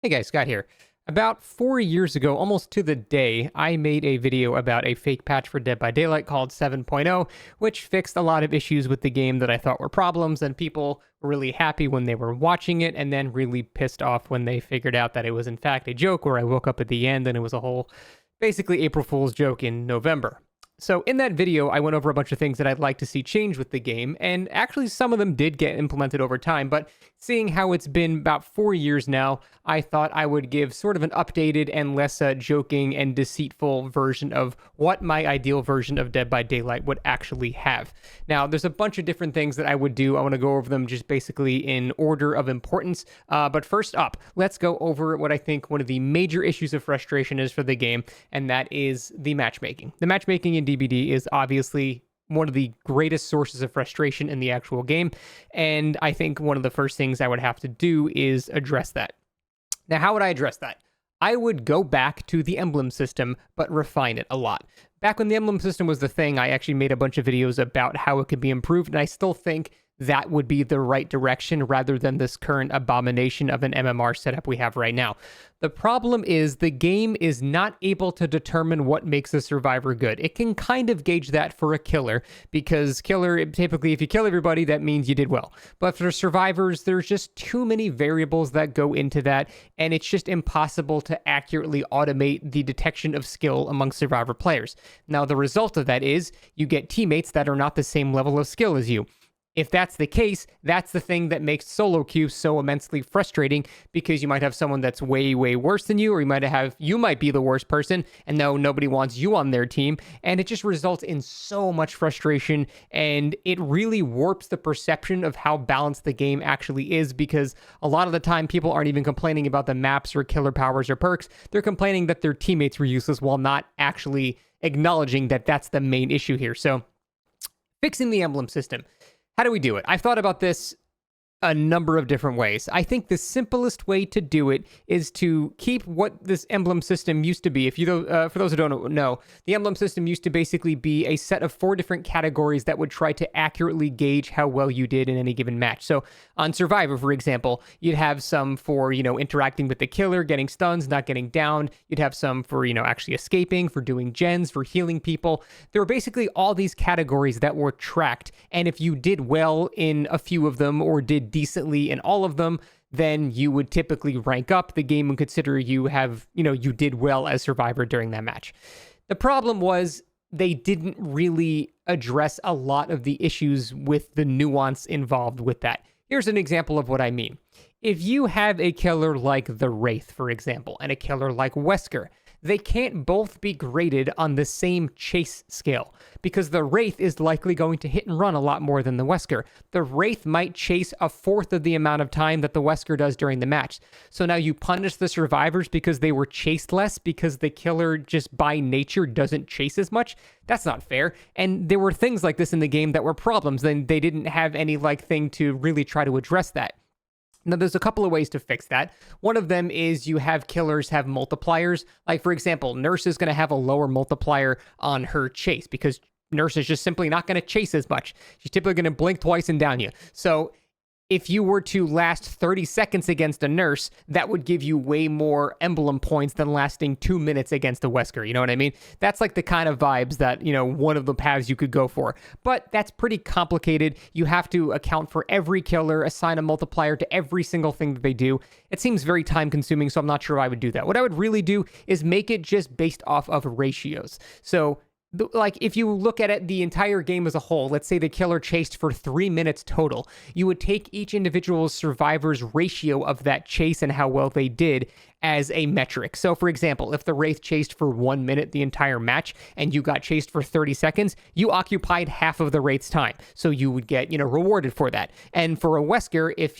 Hey guys, Scott here. About 4 years ago, almost to the day, I made a video about a fake patch for Dead by Daylight called 7.0, which fixed a lot of issues with the game that I thought were problems, and people were really happy when they were watching it, and then really pissed off when they figured out that it was in fact a joke, where I woke up at the end and it was a whole, basically April Fool's joke in November. So in that video, I went over a bunch of things that I'd like to see change with the game, and actually some of them did get implemented over time, but seeing how it's been about 4 years now, I thought I would give sort of an updated and less joking and deceitful version of what my ideal version of Dead by Daylight would actually have. Now, there's a bunch of different things that I would do. I want to go over them just basically in order of importance, but first up, let's go over what I think one of the major issues of frustration is for the game, and that is the matchmaking. The matchmaking in DBD is obviously one of the greatest sources of frustration in the actual game, and I think one of the first things I would have to do is address that. Now, how would I address that? I would go back to the emblem system, but refine it a lot. Back when the emblem system was the thing, I actually made a bunch of videos about how it could be improved, and I still think that would be the right direction rather than this current abomination of an MMR setup we have right now. The problem is the game is not able to determine what makes a survivor good. It can kind of gauge that for a killer, because killer, typically if you kill everybody, that means you did well. But for survivors, there's just too many variables that go into that, and it's just impossible to accurately automate the detection of skill among survivor players. Now, the result of that is you get teammates that are not the same level of skill as you. If that's the case, that's the thing that makes solo queue so immensely frustrating, because you might have someone that's way, way worse than you, or you might be the worst person, and no, nobody wants you on their team, and it just results in so much frustration, and it really warps the perception of how balanced the game actually is, because a lot of the time people aren't even complaining about the maps or killer powers or perks. They're complaining that their teammates were useless while not actually acknowledging that that's the main issue here. So, fixing the emblem system. How do we do it? I've thought about this a number of different ways. I think the simplest way to do it is to keep what this emblem system used to be. For those who don't know, the emblem system used to basically be a set of 4 different categories that would try to accurately gauge how well you did in any given match. So on Survivor, for example, you'd have some for, interacting with the killer, getting stuns, not getting downed. You'd have some for, actually escaping, for doing gens, for healing people. There were basically all these categories that were tracked. And if you did well in a few of them or did decently in all of them, then you would typically rank up. The game would consider you you did well as Survivor during that match. The problem was they didn't really address a lot of the issues with the nuance involved with that. Here's an example of what I mean. If you have a killer like the Wraith, for example, and a killer like Wesker, they can't both be graded on the same chase scale, because the Wraith is likely going to hit and run a lot more than the Wesker. The Wraith might chase a fourth of the amount of time that the Wesker does during the match. So now you punish the survivors because they were chased less, because the killer just by nature doesn't chase as much. That's not fair. And there were things like this in the game that were problems. Then they didn't have any thing to really try to address that. Now, there's a couple of ways to fix that. One of them is you have killers have multipliers. Like, for example, Nurse is going to have a lower multiplier on her chase, because Nurse is just simply not going to chase as much. She's typically going to blink twice and down you. So if you were to last 30 seconds against a Nurse, that would give you way more emblem points than lasting 2 minutes against a Wesker. You know what I mean? That's like the kind of vibes that, one of the paths you could go for. But that's pretty complicated. You have to account for every killer, assign a multiplier to every single thing that they do. It seems very time consuming, so I'm not sure I would do that. What I would really do is make it just based off of ratios. So if you look at it, the entire game as a whole, let's say the killer chased for 3 minutes total, you would take each individual survivor's ratio of that chase and how well they did as a metric. So, for example, if the Wraith chased for 1 minute the entire match and you got chased for 30 seconds, you occupied half of the Wraith's time. So you would get, rewarded for that. And for a Wesker, if,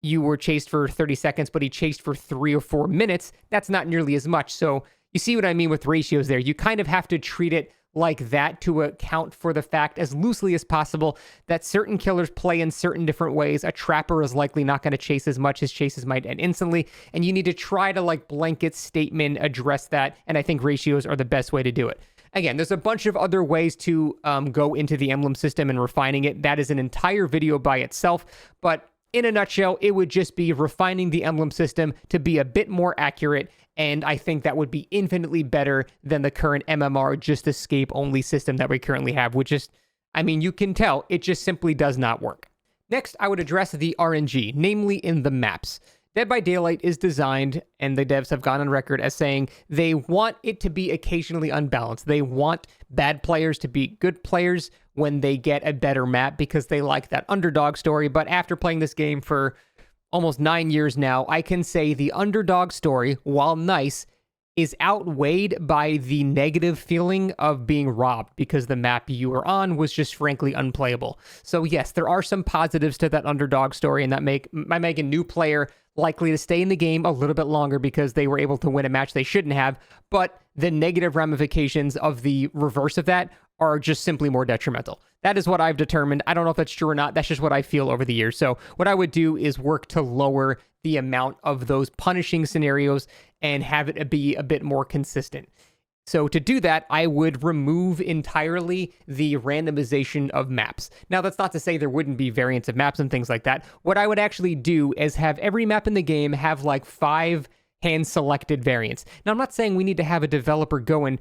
you were chased for 30 seconds, but he chased for 3 or 4 minutes, that's not nearly as much. So you see what I mean with ratios there. You kind of have to treat it like that to account for the fact as loosely as possible that certain killers play in certain different ways. A trapper is likely not going to chase as much. His chases might end instantly, and you need to try to blanket statement address that, and I think ratios are the best way to do it. Again, there's a bunch of other ways to go into the emblem system and refining it. That is an entire video by itself, but in a nutshell, it would just be refining the emblem system to be a bit more accurate, and I think that would be infinitely better than the current MMR just escape only system that we currently have, which is, I mean, you can tell it just simply does not work. Next, I would address the RNG, namely in the maps. Dead by Daylight is designed, and the devs have gone on record as saying they want it to be occasionally unbalanced. They want bad players to be good players when they get a better map because they like that underdog story. But after playing this game for almost 9 years now, I can say the underdog story, while nice, is outweighed by the negative feeling of being robbed because the map you were on was just frankly unplayable. So yes, there are some positives to that underdog story, and that might make a new player likely to stay in the game a little bit longer because they were able to win a match they shouldn't have. But the negative ramifications of the reverse of that are just simply more detrimental. That is what I've determined. I don't know if that's true or not. That's just what I feel over the years. So what I would do is work to lower the amount of those punishing scenarios and have it be a bit more consistent. So to do that, I would remove entirely the randomization of maps. Now, that's not to say there wouldn't be variants of maps and things like that. What I would actually do is have every map in the game have like 5 hand-selected variants. Now, I'm not saying we need to have a developer go and,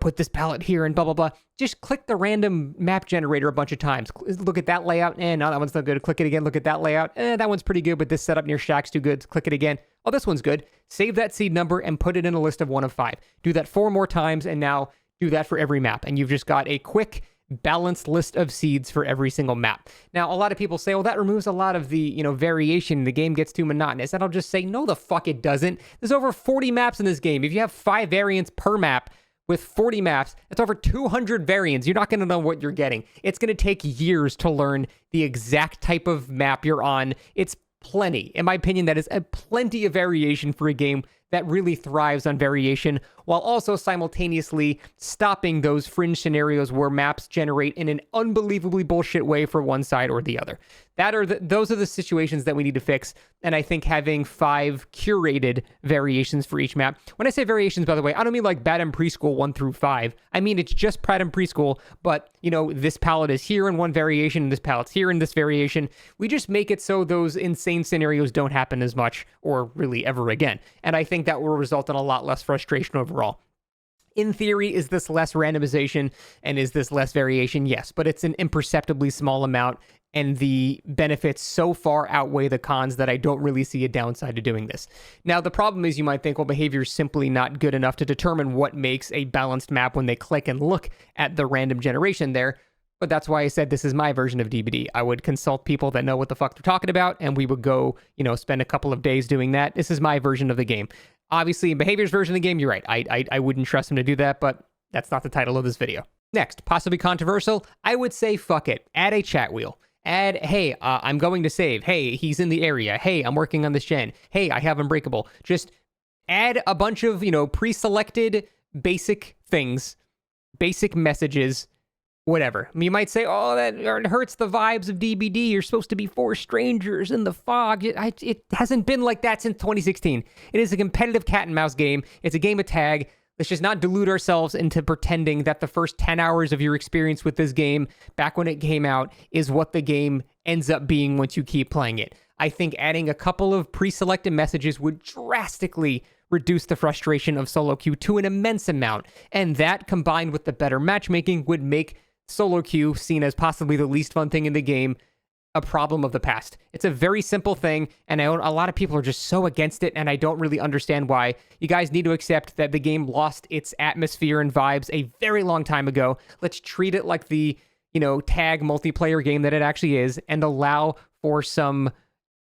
put this palette here and blah, blah, blah. Just click the random map generator a bunch of times. Look at that layout. No, that one's not good. Click it again. Look at that layout. That one's pretty good, but this setup near Shack's too good. Click it again. Oh, this one's good. Save that seed number and put it in a list of 1 of 5. Do that 4 more times, and now do that for every map. And you've just got a quick, balanced list of seeds for every single map. Now, a lot of people say, well, that removes a lot of the, variation. The game gets too monotonous. And I'll just say, no, the fuck it doesn't. There's over 40 maps in this game. If you have 5 variants per map with 40 maps, that's over 200 variants. You're not going to know what you're getting. It's going to take years to learn the exact type of map you're on. It's plenty. In my opinion, that is a plenty of variation for a game that really thrives on variation, while also simultaneously stopping those fringe scenarios where maps generate in an unbelievably bullshit way for one side or the other. Those are the situations that we need to fix, and I think having 5 curated variations for each map. When I say variations, by the way, I don't mean like Bad and Preschool 1 through 5. I mean it's just Bad and Preschool, but, this palette is here in one variation, and this palette's here in this variation. We just make it so those insane scenarios don't happen as much, or really ever again. And I think that will result in a lot less frustration overall. In theory, is this less randomization and is this less variation? Yes, but it's an imperceptibly small amount, and the benefits so far outweigh the cons that I don't really see a downside to doing this. Now, the problem is you might think, well, behavior is simply not good enough to determine what makes a balanced map when they click and look at the random generation there. But that's why I said this is my version of DBD. I would consult people that know what the fuck they're talking about, and we would go, spend a couple of days doing that. This is my version of the game. Obviously, in Behavior's version of the game, you're right. I wouldn't trust him to do that, but that's not the title of this video. Next, possibly controversial, I would say fuck it. Add a chat wheel. Add, hey, I'm going to save. Hey, he's in the area. Hey, I'm working on this gen. Hey, I have Unbreakable. Just add a bunch of, pre-selected basic things, basic messages, whatever. You might say, oh, that hurts the vibes of DBD. You're supposed to be 4 strangers in the fog. It hasn't been like that since 2016. It is a competitive cat and mouse game. It's a game of tag. Let's just not delude ourselves into pretending that the first 10 hours of your experience with this game, back when it came out, is what the game ends up being once you keep playing it. I think adding a couple of pre-selected messages would drastically reduce the frustration of solo queue to an immense amount. And that, combined with the better matchmaking, would make solo queue, seen as possibly the least fun thing in the game, a problem of the past. It's a very simple thing, and a lot of people are just so against it, and I don't really understand why. You guys need to accept that the game lost its atmosphere and vibes a very long time ago. Let's treat it like the, tag multiplayer game that it actually is, and allow for some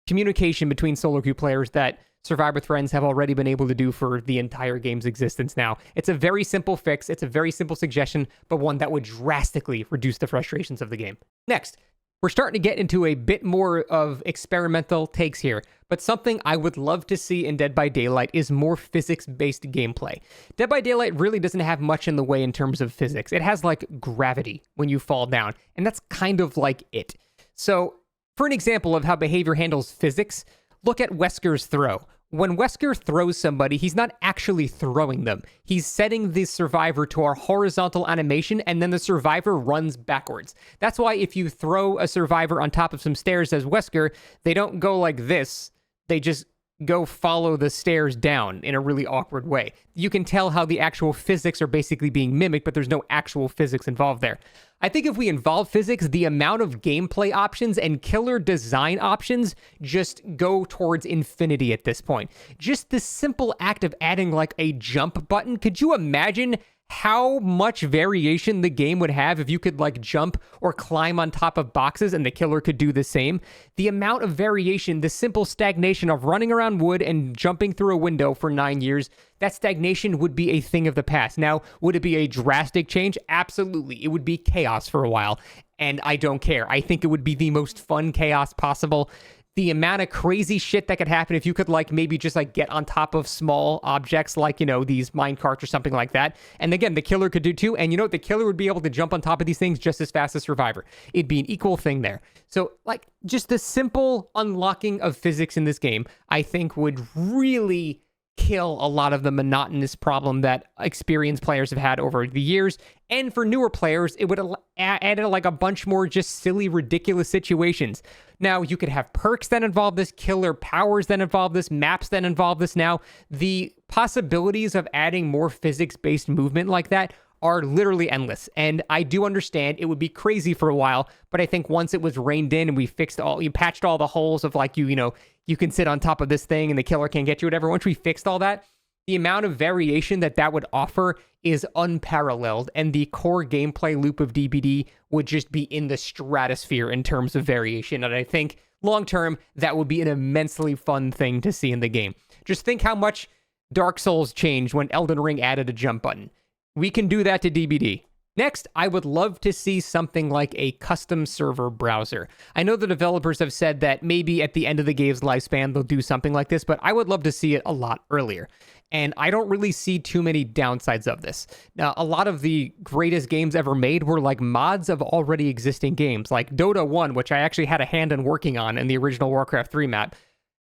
communication between solo queue players that Survive with Friends have already been able to do for the entire game's existence now. It's a very simple fix, it's a very simple suggestion, but one that would drastically reduce the frustrations of the game. Next, we're starting to get into a bit more of experimental takes here, but something I would love to see in Dead by Daylight is more physics-based gameplay. Dead by Daylight really doesn't have much in the way in terms of physics. It has, gravity when you fall down, and that's kind of like it. So, for an example of how behavior handles physics, look at Wesker's throw. when Wesker throws somebody, he's not actually throwing them. He's setting the survivor to a horizontal animation, and then the survivor runs backwards. That's why if you throw a survivor on top of some stairs as Wesker, they don't go like this. They just go follow the stairs down in a really awkward way. You can tell how the actual physics are basically being mimicked, but there's no actual physics involved there. I think if we involve physics, the amount of gameplay options and killer design options just go towards infinity at this point. Just the simple act of adding like a jump button. Could you imagine how much variation the game would have if you could like jump or climb on top of boxes and the killer could do the same? The amount of variation, the simple stagnation of running around wood and jumping through a window for 9 years, that stagnation would be a thing of the past. Now, would it be a drastic change? Absolutely. It would be chaos for a while, and I don't care. I think it would be the most fun chaos possible. The amount of crazy shit that could happen if you could like maybe just like get on top of small objects like, you know, these mine carts or something like that. And again, the killer could do too. And you know, the killer would be able to jump on top of these things just as fast as Survivor. It'd be an equal thing there. So like just the simple unlocking of physics in this game, I think would really kill a lot of the monotonous problem that experienced players have had over the years. And for newer players, it would add like a bunch more just silly, ridiculous situations. Now, you could have perks that involve this, killer powers that involve this, maps that involve this. Now, the possibilities of adding more physics-based movement like that are literally endless. And I do understand it would be crazy for a while, but I think once it was reined in and you patched all the holes of like, you know, you can sit on top of this thing and the killer can't get you, whatever. Once we fixed all that, the amount of variation that would offer is unparalleled, and the core gameplay loop of DBD would just be in the stratosphere in terms of variation. And I think long-term, that would be an immensely fun thing to see in the game. Just think how much Dark Souls changed when Elden Ring added a jump button. We can do that to DBD. Next, I would love to see something like a custom server browser. I know the developers have said that maybe at the end of the game's lifespan, they'll do something like this, but I would love to see it a lot earlier. And I don't really see too many downsides of this. Now, a lot of the greatest games ever made were like mods of already existing games, like Dota 1, which I actually had a hand in working on in the original Warcraft 3 map.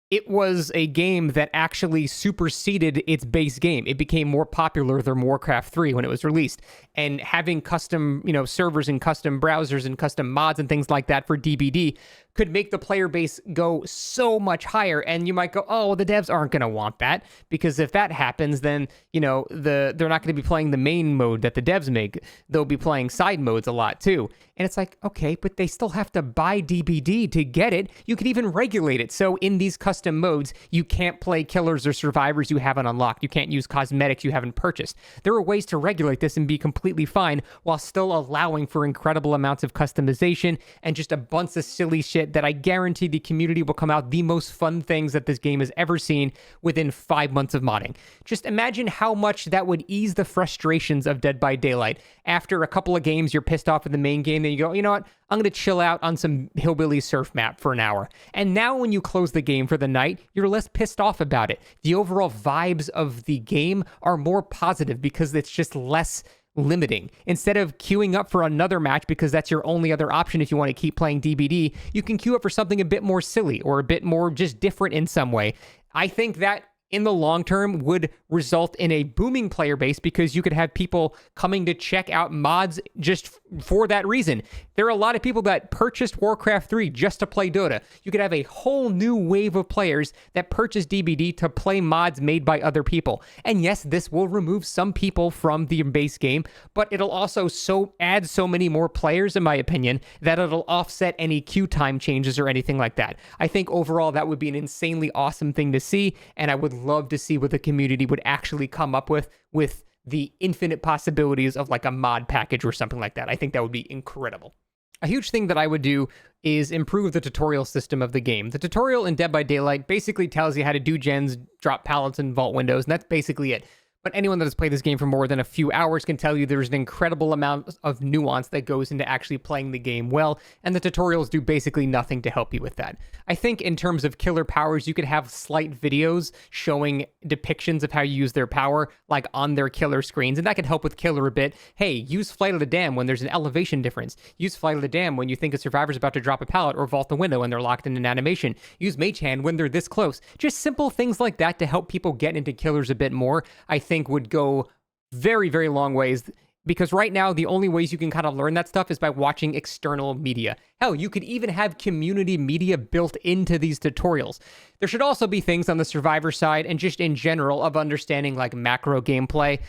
It was a game that actually superseded its base game. It became more popular than Warcraft 3 when it was released. And having custom, you know, servers and custom browsers and custom mods and things like that for DBD could make the player base go so much higher. And you might go, oh, well, the devs aren't going to want that, because if that happens, then, you know, they're not going to be playing the main mode that the devs make. They'll be playing side modes a lot too. And it's like, okay, but they still have to buy DBD to get it. You could even regulate it. So in these custom modes, you can't play killers or survivors you haven't unlocked. You can't use cosmetics you haven't purchased. There are ways to regulate this and be completely fine while still allowing for incredible amounts of customization and just a bunch of silly shit that I guarantee the community will come out the most fun things that this game has ever seen within 5 months of modding. Just imagine how much that would ease the frustrations of Dead by Daylight. After a couple of games, you're pissed off in the main game, then you go, you know what? I'm going to chill out on some hillbilly surf map for an hour. And now when you close the game for the night, you're less pissed off about it. The overall vibes of the game are more positive because it's just less limiting. Instead of queuing up for another match because that's your only other option if you want to keep playing DBD, you can queue up for something a bit more silly or a bit more just different in some way. I think that in the long term would result in a booming player base because you could have people coming to check out mods just for that reason. There are a lot of people that purchased Warcraft 3 just to play Dota. You could have a whole new wave of players that purchase DBD to play mods made by other people. And yes, this will remove some people from the base game, but it'll also add so many more players, in my opinion, that it'll offset any queue time changes or anything like that. I think overall that would be an insanely awesome thing to see, and I would love to see what the community would actually come up with the infinite possibilities of like a mod package or something like that. I think that would be incredible. A huge thing that I would do is improve the tutorial system of the game. The tutorial in Dead by Daylight basically tells you how to do gens, drop pallets, and vault windows, and that's basically it. But anyone that has played this game for more than a few hours can tell you there's an incredible amount of nuance that goes into actually playing the game well, and the tutorials do basically nothing to help you with that. I think in terms of killer powers, you could have slight videos showing depictions of how you use their power, like on their killer screens, and that could help with killer a bit. Hey, use Flight of the Dam when there's an elevation difference. Use Flight of the Dam when you think a survivor's about to drop a pallet or vault the window and they're locked in an animation. Use Mage Hand when they're this close. Just simple things like that to help people get into killers a bit more, I think would go very, very long ways, because right now the only ways you can kind of learn that stuff is by watching external media. Hell, you could even have community media built into these tutorials. There should also be things on the survivor side and just in general of understanding like macro gameplay.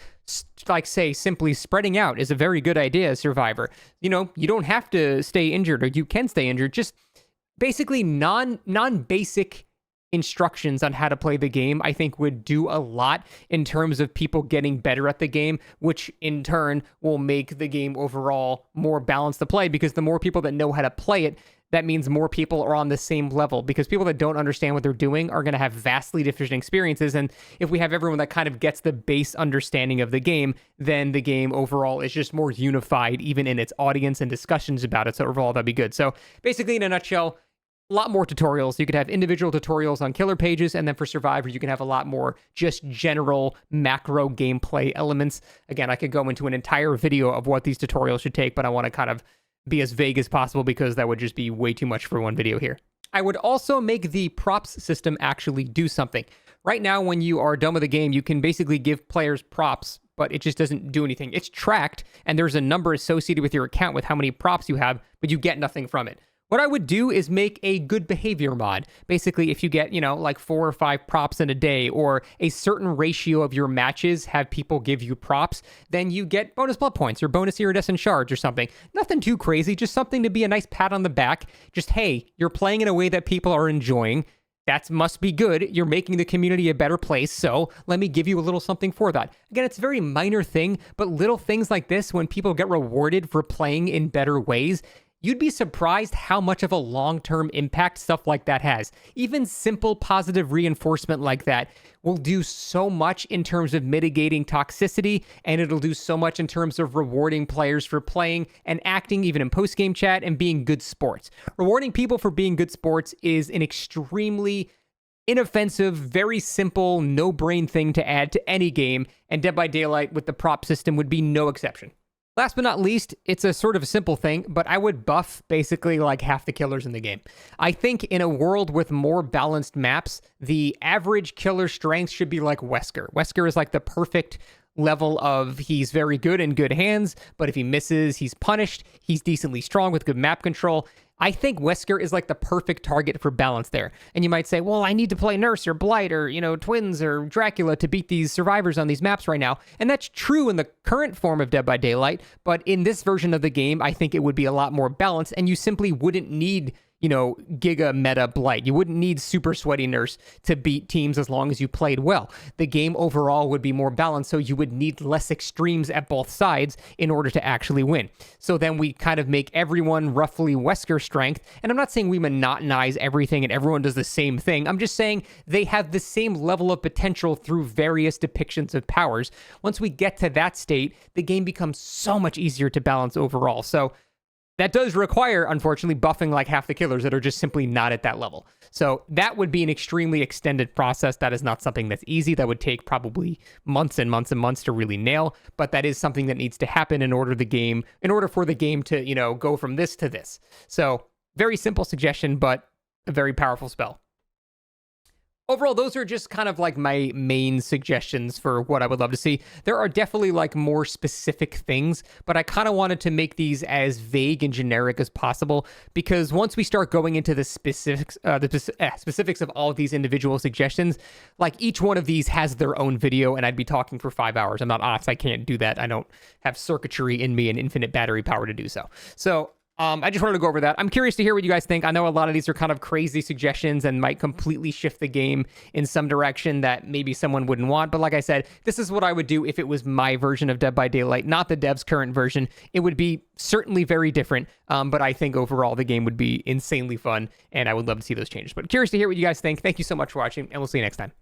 Like, say, simply spreading out is a very good idea as survivor. You know, you don't have to stay injured, or you can stay injured. Just basically non-basic instructions on how to play the game, I think would do a lot in terms of people getting better at the game, which in turn will make the game overall more balanced to play, because the more people that know how to play it, that means more people are on the same level, because people that don't understand what they're doing are going to have vastly different experiences. And if we have everyone that kind of gets the base understanding of the game, then the game overall is just more unified, even in its audience and discussions about it. So overall, that'd be good. So basically, in a nutshell, a lot more tutorials. You could have individual tutorials on killer pages, and then for Survivor, you can have a lot more just general macro gameplay elements. Again, I could go into an entire video of what these tutorials should take, but I want to kind of be as vague as possible because that would just be way too much for one video here. I would also make the props system actually do something. Right now, when you are done with the game, you can basically give players props, but it just doesn't do anything. It's tracked, and there's a number associated with your account with how many props you have, but you get nothing from it. What I would do is make a good behavior mod. Basically, if you get, like 4 or 5 props in a day, or a certain ratio of your matches have people give you props, then you get bonus blood points or bonus iridescent shards or something. Nothing too crazy, just something to be a nice pat on the back. Just, hey, you're playing in a way that people are enjoying. That must be good. You're making the community a better place, so let me give you a little something for that. Again, it's a very minor thing, but little things like this, when people get rewarded for playing in better ways, you'd be surprised how much of a long-term impact stuff like that has. Even simple positive reinforcement like that will do so much in terms of mitigating toxicity, and it'll do so much in terms of rewarding players for playing and acting, even in post-game chat, and being good sports. Rewarding people for being good sports is an extremely inoffensive, very simple, no-brain thing to add to any game, and Dead by Daylight with the prop system would be no exception. Last but not least, it's a sort of a simple thing, but I would buff basically like half the killers in the game. I think in a world with more balanced maps, the average killer strength should be like Wesker. Wesker is like the perfect level of he's very good in good hands, but if he misses, he's punished. He's decently strong with good map control. I think Wesker is like the perfect target for balance there. And you might say, well, I need to play Nurse or Blight or, Twins or Dracula to beat these survivors on these maps right now. And that's true in the current form of Dead by Daylight. But in this version of the game, I think it would be a lot more balanced, and you simply wouldn't need Giga Meta Blight. You wouldn't need Super Sweaty Nurse to beat teams as long as you played well. The game overall would be more balanced, so you would need less extremes at both sides in order to actually win. So then we kind of make everyone roughly Wesker strength, and I'm not saying we monotonize everything and everyone does the same thing. I'm just saying they have the same level of potential through various depictions of powers. Once we get to that state, the game becomes so much easier to balance overall. So that does require, unfortunately, buffing like half the killers that are just simply not at that level. So that would be an extremely extended process. That is not something that's easy. That would take probably months and months and months to really nail. But that is something that needs to happen in order for the game to, go from this to this. So very simple suggestion, but a very powerful spell. Overall, those are just kind of like my main suggestions for what I would love to see. There are definitely like more specific things, but I kind of wanted to make these as vague and generic as possible, because once we start going into the specifics of all of these individual suggestions, like each one of these has their own video, and I'd be talking for 5 hours. I'm not honest, I can't do that. I don't have circuitry in me and infinite battery power to do so. So I just wanted to go over that. I'm curious to hear what you guys think. I know a lot of these are kind of crazy suggestions and might completely shift the game in some direction that maybe someone wouldn't want. But like I said, this is what I would do if it was my version of Dead by Daylight, not the dev's current version. It would be certainly very different, but I think overall the game would be insanely fun, and I would love to see those changes. But curious to hear what you guys think. Thank you so much for watching, and we'll see you next time.